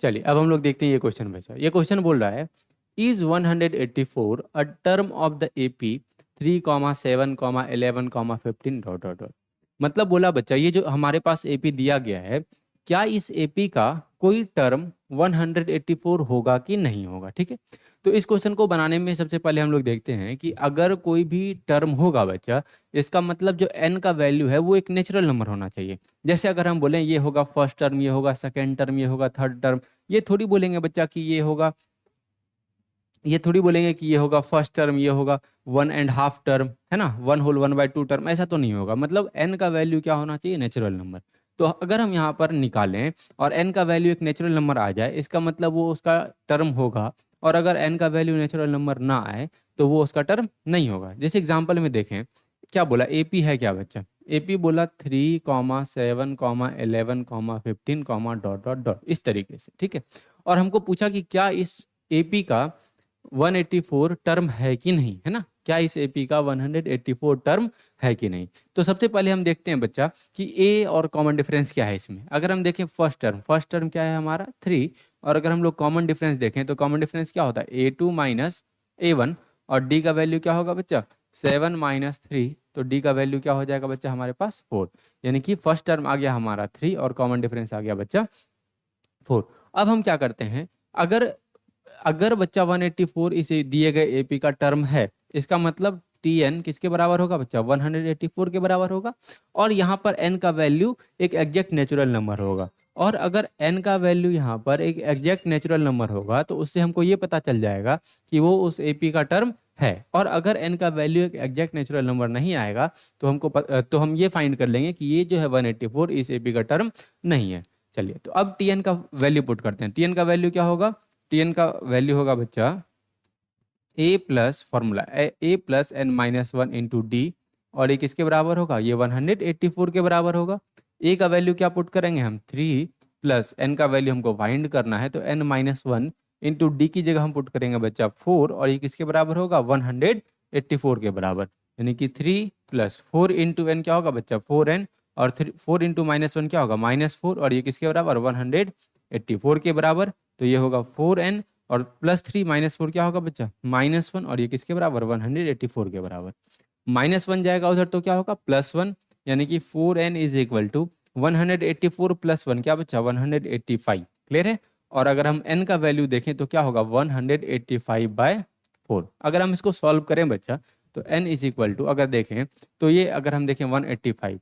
चलिए अब हम लोग देखते हैं ये क्वेश्चन बचा। ये क्वेश्चन बोल रहा है is 184 a term of the AP 3,7,11,15 dot dot dot. मतलब बोला बच्चा ये जो हमारे पास एपी दिया गया है, क्या इस एपी का कोई टर्म 184 होगा कि नहीं होगा। ठीक है, तो इस क्वेश्चन को बनाने में सबसे पहले हम लोग देखते हैं कि अगर कोई भी टर्म होगा बच्चा, इसका मतलब जो n का वैल्यू है वो एक नेचुरल नंबर होना चाहिए। जैसे अगर हम बोलें ये होगा फर्स्ट टर्म, ये होगा सेकेंड टर्म, ये होगा थर्ड टर्म, ये थोड़ी बोलेंगे बच्चा कि ये थोड़ी बोलेंगे कि ये होगा फर्स्ट टर्म, ये होगा 1.5 टर्म, है ना, 1/1/2 टर्म, ऐसा तो नहीं होगा। मतलब n का वैल्यू क्या होना चाहिए, नेचुरल नंबर। तो अगर हम यहाँ पर निकालें और n का वैल्यू एक नेचुरल नंबर आ जाए, इसका मतलब वो उसका टर्म होगा। और अगर n का वैल्यू नेचुरल नंबर ना आए तो वो उसका टर्म नहीं होगा। जैसे एग्जाम्पल में देखें, क्या बोला, एपी है क्या बच्चा, एपी बोला 3,7,11,15, डॉट डॉट डॉट, इस तरीके से। ठीक है, और हमको पूछा कि क्या इस एपी का 184 टर्म है कि नहीं, है ना, क्या इस एपी का 184 टर्म है कि नहीं। तो सबसे पहले हम देखते हैं बच्चा कि ए और कॉमन डिफरेंस क्या है इसमें। अगर हम देखें फर्स्ट टर्म क्या है हमारा 3, और अगर हम लोग कॉमन डिफरेंस देखें तो कॉमन डिफरेंस क्या होता है A2 माइनस A1, और डी का वैल्यू क्या होगा बच्चा 7 माइनस 3, तो डी का वैल्यू क्या हो जाएगा बच्चा हमारे पास 4। यानी कि फर्स्ट टर्म आ गया हमारा 3 और कॉमन डिफरेंस आ गया बच्चा 4। अब हम क्या करते हैं, अगर अगर बच्चा 184 इसे दिए गए एपी का टर्म है, इसका मतलब टी एन किसके बराबर होगा बच्चा 184 के बराबर होगा। और यहाँ पर एन का वैल्यू एक एग्जैक्ट नेचुरल नंबर होगा। और अगर एन का वैल्यू यहाँ पर एक एग्जैक्ट नेचुरल नंबर होगा तो उससे हमको ये पता चल जाएगा कि वो उस एपी का टर्म है। और अगर एन का वैल्यू एक एग्जैक्ट नेचुरल नंबर नहीं आएगा तो तो हम ये फाइंड कर लेंगे कि ये जो है 184 इस एपी का टर्म नहीं है। चलिए, तो अब टी एन का वैल्यू पुट करते हैं। टी एन का वैल्यू क्या होगा, टी एन का वैल्यू होगा बच्चा a plus formula a plus n minus 1 into d, और ये किसके बराबर होगा, ये 184 के बराबर होगा। ए का वैल्यू क्या पुट करेंगे हम 3, प्लस एन का वैल्यू हमको फाइंड करना है तो एन माइनस 1 इंटू डी की जगह हम पुट करेंगे बच्चा 4, और ये किसके बराबर होगा 184 के बराबर। यानी कि 3 प्लस 4 इंटू एन क्या होगा बच्चा 4n, और 4 इंटू माइनस 1 क्या होगा -4, और ये किसके बराबर 184 के बराबर। तो ये होगा 4n, और प्लस 3 माइनस 4 क्या होगा बच्चा -1, और ये किसके बराबर 184 के बराबर। -1 जाएगा उधर तो क्या होगा +1, यानी कि 4n is equal to 184 plus 1 क्या बच्चा 185। क्लियर है। और अगर हम n का वैल्यू देखें तो क्या होगा 185/4। अगर हम इसको सॉल्व करें बच्चा तो n इज इक्वल टू, अगर देखें तो ये अगर हम देखें 185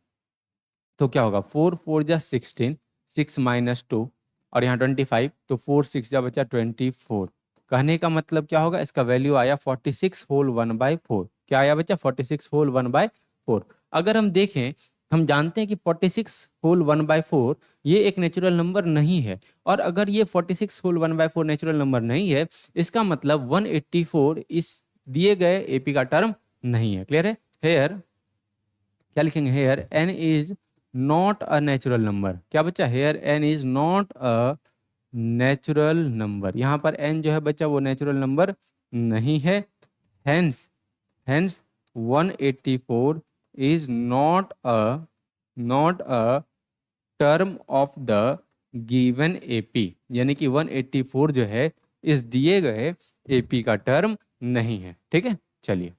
तो क्या होगा 4 4 जा 16, 6 माइनस 2, और यहाँ 25, तो 4 6 जा बचा 24। कहने का मतलब क्या होगा, इसका वैल्यू आया 46 होल 1/4। क्या आया बच्चा 46 होल 1/4। अगर हम देखें, हम जानते हैं कि 46 होल 1/4 ये एक नेचुरल नंबर नहीं है। और अगर ये 46 होल 1/4 नेचुरल नंबर नहीं है, इसका मतलब 184 इस दिए गए एपी का टर्म नहीं है। क्लियर है। हेयर क्या लिखेंगे, here n is not a natural number. क्या बच्चा, here n is not a natural number. यहाँ पर एन जो है बच्चा वो नेचुरल नंबर नहीं है। Hence hence 184 is not a term of the given AP. यानी कि 184 जो है इस दिए गए एपी का टर्म नहीं है। ठीक है, चलिए।